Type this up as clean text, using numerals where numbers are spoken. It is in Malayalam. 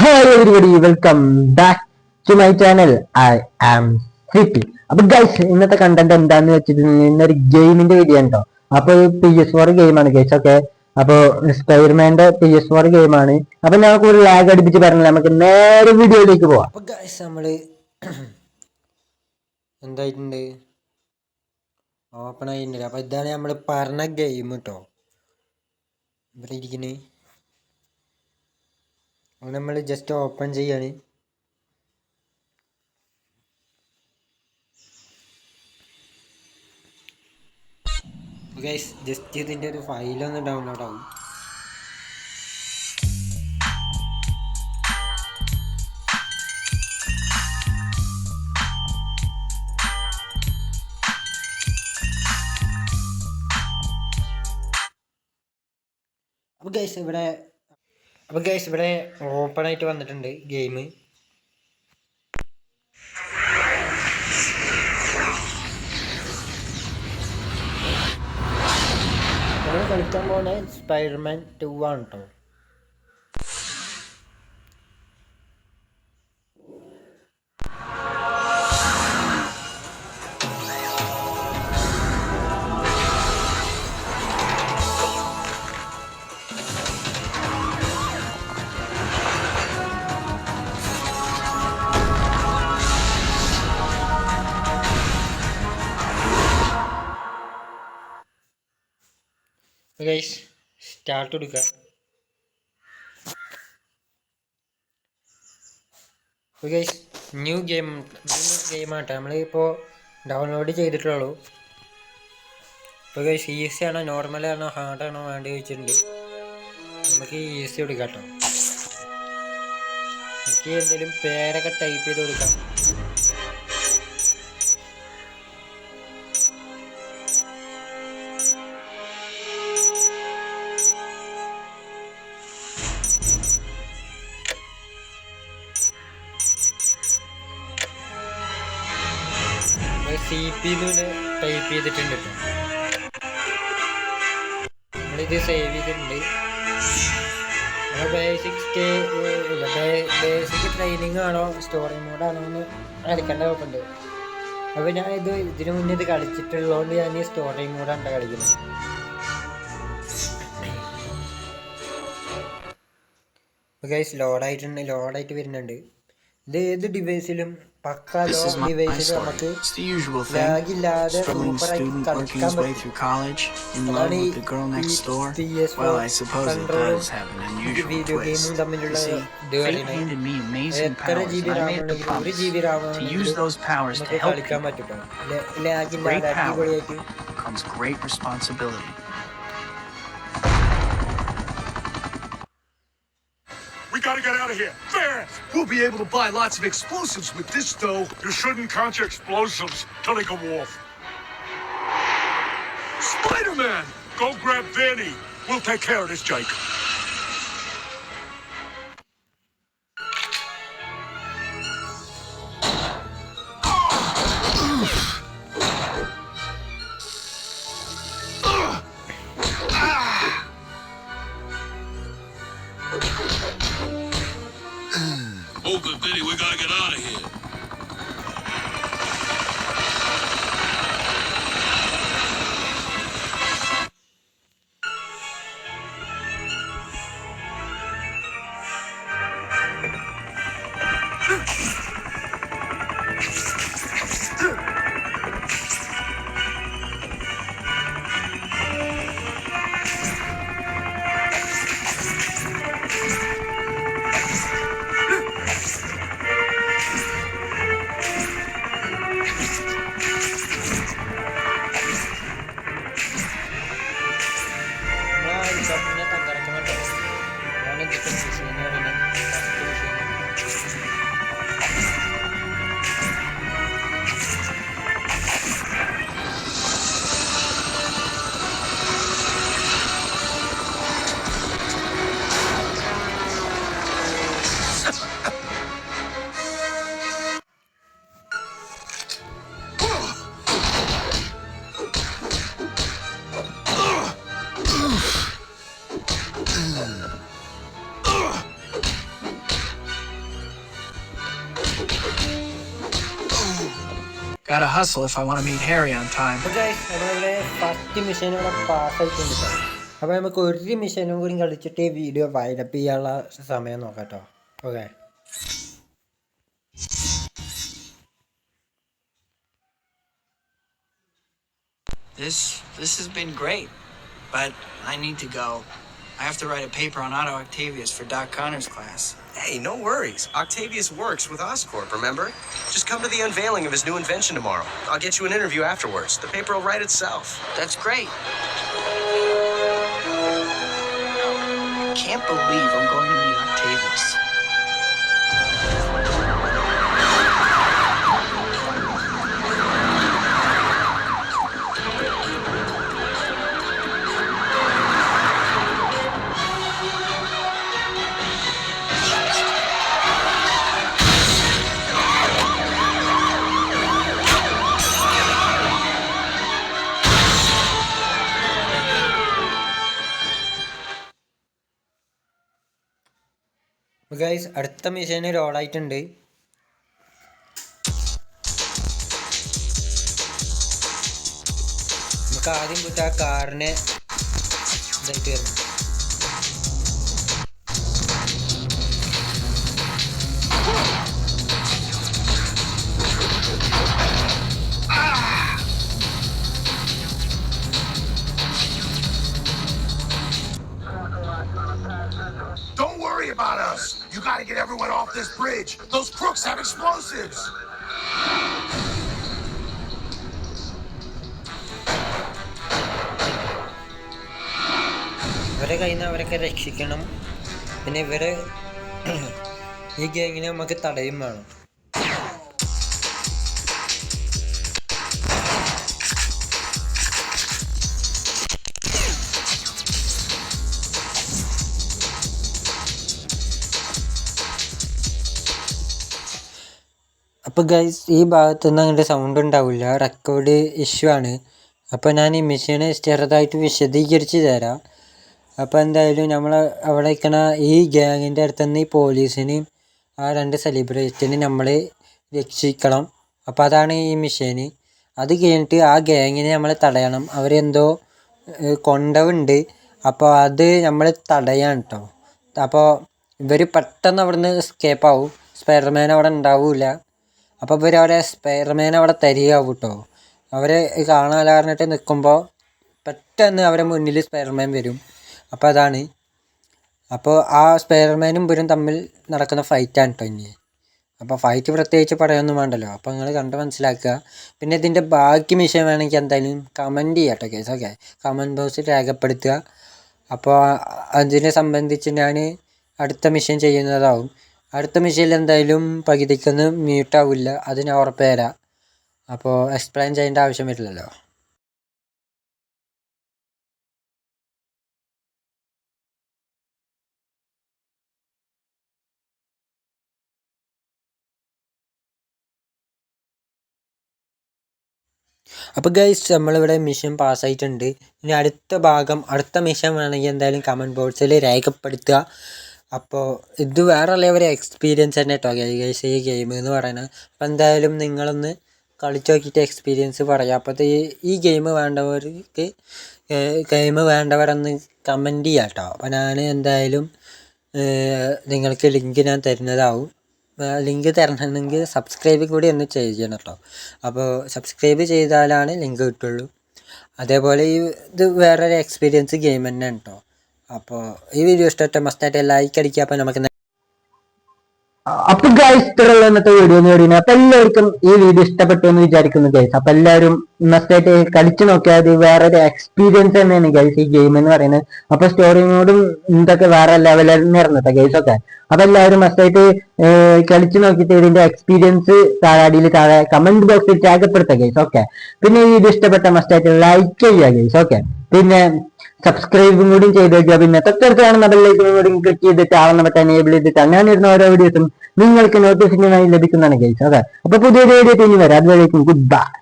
Hi everybody, welcome back to my channel. I am City. അപ്പൊ ഗൈസ് ഇന്നത്തെ കണ്ടന്റ് എന്താന്ന് വെച്ചിട്ടുണ്ടെങ്കിൽ ഇന്നൊരു ഗെയിമിന്റെ വീഡിയോ ഉണ്ടോ. അപ്പൊ PS4 ഗെയിമാണ് ഗൈസ്. ഓക്കെ, അപ്പൊ സ്പൈഡർമാന്റെ PS4 ഗെയിമാണ്. അപ്പൊ നമുക്ക് ഒരു ലാഗ് അടിപ്പിച്ച് പറഞ്ഞില്ല, നമുക്ക് നേരെ വീഡിയോയിലേക്ക് പോവാം. അപ്പൊ ഗൈസ് നമ്മള് എന്തായിട്ടുണ്ട്, ഓപ്പൺ ആയിട്ടുണ്ട്. അപ്പൊ ഇതാണ് നമ്മൾ പറഞ്ഞ ഗെയിം കേട്ടോ. ഇവിടെ ഇരിക്കുന്നത് നമ്മൾ ജസ്റ്റ് ഓപ്പൺ ചെയ്യാണ്. ഗൈസ് ജസ്റ്റ് ഇതിന്റെ ഒരു ഫയലൊന്ന് ഡൗൺലോഡ് ആവും. അപ്പോൾ ഗൈസ് ഇവിടെ ഓപ്പൺ ആയിട്ട് വന്നിട്ടുണ്ട് ഗെയിം. നമ്മൾ കളിക്കാൻ പോകുന്ന സ്പൈഡർമാൻ 2 ആണ് കേട്ടോ. ഗൈസ് സ്റ്റാർട്ട് കൊടുക്കുക. ഗൈസ് ന്യൂ ഗെയിമാട്ടെ നമ്മളിപ്പോൾ ഡൗൺലോഡ് ചെയ്തിട്ടുള്ളൂ. ഇപ്പോൾ ഗൈസ് ഈസി ആണോ നോർമലാണോ ഹാർഡാണോ വേണ്ടി വെച്ചിട്ടുണ്ട്. നമുക്ക് ഈസി കൊടുക്കാം കേട്ടോ. എനിക്ക് എന്തെങ്കിലും പേരൊക്കെ ടൈപ്പ് ചെയ്ത് കൊടുക്കാം. CP ടൈപ്പ് ചെയ്തിട്ടുണ്ട് കേട്ടോ. നമ്മളിത് സേവ് ചെയ്തിട്ടുണ്ട്. ബേസിക് ട്രെയിനിങ് ആണോ സ്റ്റോറി മോഡാണോ എന്ന് കളിക്കേണ്ട കുഴപ്പമുണ്ട്. അപ്പോൾ ഞാൻ ഇതിനു മുന്നേ ഇത് കളിച്ചിട്ടുള്ളതുകൊണ്ട് ഞാൻ ഈ സ്റ്റോറി മോഡാണ് കളിക്കുന്നത്. അപ്പോൾ ഗൈസ് ലോഡായിട്ട് വരുന്നുണ്ട്. ഇത് ഏത് ഡിവൈസിലും പക്കാ ഡിവൈസിലും നമുക്ക് ലാഗില്ലാതെ സൂപ്പറായിട്ട് കളിക്കാൻ പറ്റും. അതാണ് ഈ PS4 കൺട്രോളും വീഡിയോ ഗെയിമും തമ്മിലുള്ള ഇത് കളിക്കുന്നത്. എത്ര GB RAM ഉണ്ടെങ്കിലും 1 GB RAM ആണെങ്കിലും നമുക്ക് കളിക്കാൻ പറ്റും. ലാഗില്ലാതെ അടിപൊളിയായിട്ട്. We gotta get out of here, fast! We'll be able to buy lots of explosives with this dough. You shouldn't count your explosives till they go off. Spider-Man! Go grab Vanny. We'll take care of this, Jake. Oh, good Vinny, we gotta get out of here. Gotta hustle if I want to meet Harry on time. അപ്പോൾ ഗൈസ് നമ്മളിവിടെ ഫസ്റ്റ് മിഷൻ ഇവിടെ പാസ്സായിട്ടുണ്ട് കേട്ടോ. അപ്പോൾ നമുക്ക് ഒരു മിഷനും കൂടി കളിച്ചിട്ട് ഈ വീഡിയോ വൈൻഡപ്പ് ചെയ്യാനുള്ള സമയം നോക്കാം കേട്ടോ. Okay, This has been great, but I need to go. I have to write a paper on Otto Octavius for Doc Connor's class. Hey, no worries. Octavius works with Oscorp, remember? Just come to the unveiling of his new invention tomorrow. I'll get you an interview afterwards. The paper will write itself. That's great. I can't believe I'm going to meet Octavius. Guys അടുത്ത മിഷന് റോളായിട്ടുണ്ട്. നമുക്ക് ആദ്യം പോയിട്ട് ആ കാറിനെ ഇതായിട്ട് വരണം. Don't worry about us. You gotta get everyone off this bridge. Those crooks have explosives. ഇവരെ കയ്യിൽ നിന്ന് അവരൊക്കെ രക്ഷിക്കണം. പിന്നെ ഇവരെ ഈ ഗാങ്ങിനെ നമുക്ക് തടയും വേണം. അപ്പോൾ ഗൈസ് ഈ ഭാഗത്തുനിന്ന് അങ്ങോട്ട് സൗണ്ട് ഉണ്ടാവില്ല, റെക്കോർഡ് ഇഷ്യൂ ആണ്. അപ്പോൾ ഞാൻ ഈ മെഷീനെ ചെറുതായിട്ട് വിശദീകരിച്ച് തരാം. അപ്പോൾ എന്തായാലും നമ്മൾ അവിടെ നിൽക്കണ ഈ ഗ്യാങ്ങിൻ്റെ അടുത്തുനിന്ന് ഈ പോലീസിനെയും ആ 2 സെലിബ്രിറ്റിനെയും നമ്മൾ രക്ഷിക്കണം. അപ്പോൾ അതാണ് ഈ മിഷന്. അത് കഴിഞ്ഞിട്ട് ആ ഗ്യാങ്ങിനെ നമ്മൾ തടയണം. അവരെന്തോ കൊണ്ടവുണ്ട്, അപ്പോൾ അത് നമ്മൾ തടയാൻ കേട്ടോ. അപ്പോൾ ഇവർ പെട്ടെന്ന് അവിടെ നിന്ന് എസ്കേപ്പ് ആവും. സ്പൈഡർമാൻ അവിടെ ഉണ്ടാവില്ല. അപ്പോൾ ഇവരവിടെ സ്പൈഡർമാൻ അവിടെ തരികയാവും കേട്ടോ. അവരെ കാണാൻ പറഞ്ഞിട്ട് നിൽക്കുമ്പോൾ പെട്ടെന്ന് അവരെ മുന്നിൽ സ്പൈഡർമാൻ വരും. അപ്പോൾ അതാണ്. അപ്പോൾ ആ സ്പൈഡർമാനും ഇവരും തമ്മിൽ നടക്കുന്ന ഫൈറ്റാണ് കേട്ടോ ഇനി. അപ്പോൾ ഫൈറ്റ് പ്രത്യേകിച്ച് പറയാനൊന്നും വേണ്ടല്ലോ. അപ്പോൾ നിങ്ങൾ കണ്ട് മനസ്സിലാക്കുക. പിന്നെ ഇതിൻ്റെ ബാക്കി മിഷൻ വേണമെങ്കിൽ എന്തായാലും കമൻറ്റ് ചെയ്യാം കേട്ടോ കേസ്. ഓക്കെ, കമൻറ്റ് ബോക്സിൽ രേഖപ്പെടുത്തുക. അപ്പോൾ അതിനെ സംബന്ധിച്ച് ഞാൻ അടുത്ത മിഷൻ ചെയ്യുന്നതാവും. അടുത്ത മിഷനിൽ എന്തായാലും പകുതിക്കൊന്ന് മ്യൂട്ടാവില്ല, അത് ഞാൻ ഉറപ്പ് തരാം. അപ്പോൾ എക്സ്പ്ലെയിൻ ചെയ്യേണ്ട ആവശ്യം വരില്ലല്ലോ. അപ്പോൾ ഗൈസ് നമ്മളിവിടെ മിഷൻ പാസ്സായിട്ടുണ്ട്. ഇനി അടുത്ത ഭാഗം, അടുത്ത മിഷൻ വേണമെങ്കിൽ എന്തായാലും കമൻറ്റ് ബോക്സിൽ രേഖപ്പെടുത്തുക. അപ്പോൾ ഇത് വേറെ ലെവൽ എക്സ്പീരിയൻസ് തന്നെ കേട്ടോ ഗൈസ് ഈ ഗെയിം എന്ന് പറയുന്നത്. അപ്പോൾ എന്തായാലും നിങ്ങളൊന്ന് കളിച്ച് നോക്കിയിട്ട് എക്സ്പീരിയൻസ് പറയാം. അപ്പോൾ ഈ ഗെയിം വേണ്ടവരൊന്ന് കമൻറ്റ് ചെയ്യാം കേട്ടോ. അപ്പോൾ ഞാൻ എന്തായാലും നിങ്ങൾക്ക് ലിങ്ക് ഞാൻ തരുന്നതാവും. ലിങ്ക് തരണമെങ്കിൽ സബ്സ്ക്രൈബ് കൂടി ഒന്ന് ചെയ്യണം കേട്ടോ. അപ്പോൾ സബ്സ്ക്രൈബ് ചെയ്താലാണ് ലിങ്ക് കിട്ടുള്ളൂ. അതേപോലെ ഇത് വേറൊരു എക്സ്പീരിയൻസ് ഗെയിം തന്നെയാണ് കേട്ടോ. അപ്പോൾ ഈ വീഡിയോ ഇഷ്ടമായിട്ട് മസ്റ്റായിട്ട് ലൈക്ക് അടിക്കുക. അപ്പോൾ നമുക്ക് അപ്പൊ ഗൈസ് ഇത്രയുള്ള ഇന്നത്തെ വീഡിയോ എന്ന് പറയുന്നത്. അപ്പൊ എല്ലാവർക്കും ഈ വീഡിയോ ഇഷ്ടപ്പെട്ടു എന്ന് വിചാരിക്കുന്നു ഗൈസ്. അപ്പൊ എല്ലാവരും മസ്റ്റായിട്ട് കളിച്ചു നോക്കിയാൽ അത് വേറൊരു എക്സ്പീരിയൻസ് തന്നെയാണ് ഗൈസ് ഈ ഗെയിം എന്ന് പറയുന്നത്. അപ്പൊ സ്റ്റോറിനോടും ഇതൊക്കെ വേറെ ലെവലിൽ ഇറങ്ങട്ടെ ഗൈസ്. ഒക്കെ അപ്പൊ എല്ലാവരും മസ്റ്റായിട്ട് കളിച്ചു നോക്കിയിട്ട് ഇതിന്റെ എക്സ്പീരിയൻസ് താഴെ കമന്റ് ബോക്സിൽ രേഖപ്പെടുത്തുക ഗൈസ്. ഓക്കെ, പിന്നെ ഈ വീഡിയോ ഇഷ്ടപ്പെട്ട മസ്റ്റായിട്ട് ലൈക്ക് ചെയ്യുക ഗൈസ്. ഓക്കെ, പിന്നെ സബ്സ്ക്രൈബും കൂടി ചെയ്ത് വെക്കുക. പിന്നെ തൊട്ടടുത്ത് കാണുന്ന ബെല്ലൈക്കനും കൂടി ക്ലിക്ക് ചെയ്തിട്ട് ആവുന്ന മറ്റേ എനേബിൾ ചെയ്തിട്ട് അങ്ങനെ വരുന്ന ഓരോ വീഡിയോസും നിങ്ങൾക്ക് നോട്ടിഫിക്കേഷനായി ലഭിക്കുന്നതാണ് ഗൈസ്. ഓക്കെ, അപ്പൊ പുതിയൊരു വീഡിയോ ഇനി വരാം. അതുവരേക്കും ഗുഡ് ബൈ.